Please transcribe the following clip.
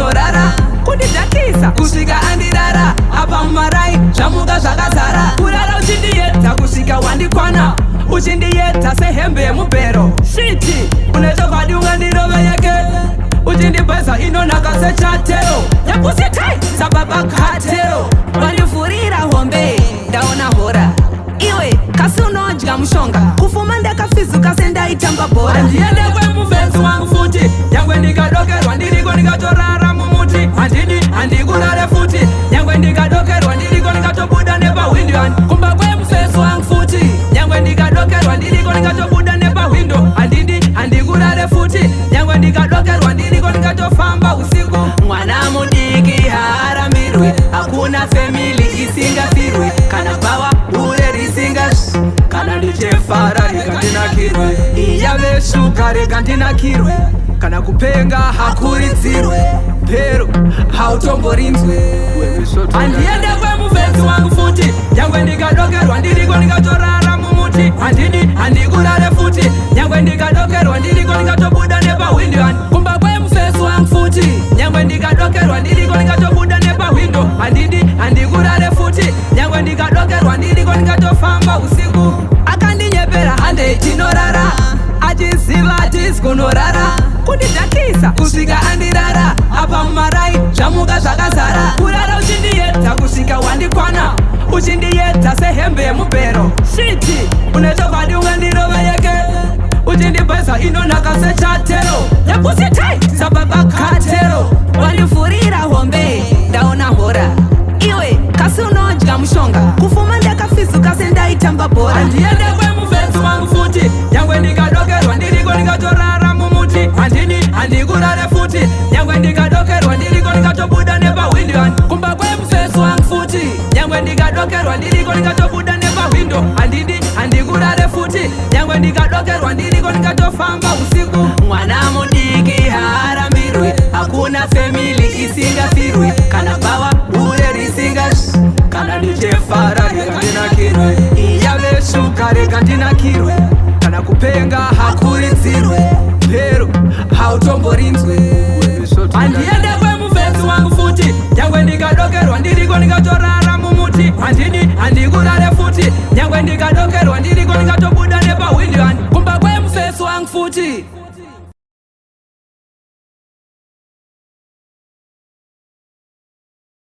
kunorara kundidhatisa kusvika andirara apa mumarai zvamuka zvakazara kurara uchindiyedza kusvika wandikwana uchindiyedza sehembe yemubhero shiti une chokwadi ungandiroveyeke uchindibveza inonaka sechatero yakusitai sababa katero wandivhurira hombe ndaona hora iwe kasi unodya mushonga kufuma ndakafizuka sendaitamba bhora handiende kwemuvezi wangu futi nyangwe ndikadokerwa ndiriko ndikatorara mumuti handikurare futi nyangwe ndikadokerwa ndiriko ndikatobuda nepahwindo kumba kwemuvezi wangu futi nyangwe ndikadokerwa ndiriko ndikatobuda nepahwindo handikurare futi nyangwe ndikadokerwa ndiriko ndikatofamba usiku mwana mudiki haaramirwe hakuna femili isingafirwe kana bhawa ure risingas kana ndichefara rikandinakirwe iyaveshuka rekandinakirwe kana kupenga hakuridzirwe pero hautomborinzwe handiende kwemuvezi wangu futi nyangwe ndikadokerwa ndiriko ndikatorara mumuti handikurare futi nyangwe ndikadokerwa ndiriko ndikatobuda nepahwindo kumba kwemuvezi wangu futi nyangwe ndikadokerwa ndiriko ndikatobuda nepahwindo handikurare futi nyangwe ndikadokerwa ndiriko ndikatofamba usiku akandinyepera hande tinorara achiziva atisi kunorara kundidhatisa kusvika andirara apa mumarai zvamuka zvakazara kurara uchindiyedza kusvika wandikwana uchindiyedza sehembe yemubhero shiti une chokwadi ungandiroveyeke uchindibveza inonaka sechatero yakusitai sababa katero wandivhurira hombe ndaona hora iwe kasi unodya mushonga kufuma ndakafizuka sendaitamba bhora handiende kwemuvezi wangu futi nyangwe ndikadokerwa ndiriko ndikatorara mumuti handikurare futi nyangwe ndikadokerwa ndiriko ndikatobuda nepahwindo kumba kwemuvezi wangu futi nyangwe ndikadokerwa ndiriko ndikatobuda nepahwindo handikurare futi nyangwe ndikadokerwa ndiriko ndikatofamba usiku mwana mudiki haaramirwe hakuna femili isingafirwe kana bhawa ure risingas kana ndichefara rekandinakirwe iyaveshuka rekandinakirwe kana kupenga hakuridzirwe pero hautomborinzwe handiende kwemuvezi wangu futi nyangwe ndikadokerwa ndiriko ndikatorara mumuti handikurare futi nyangwe ndikadokerwa ndiriko ndikatobuda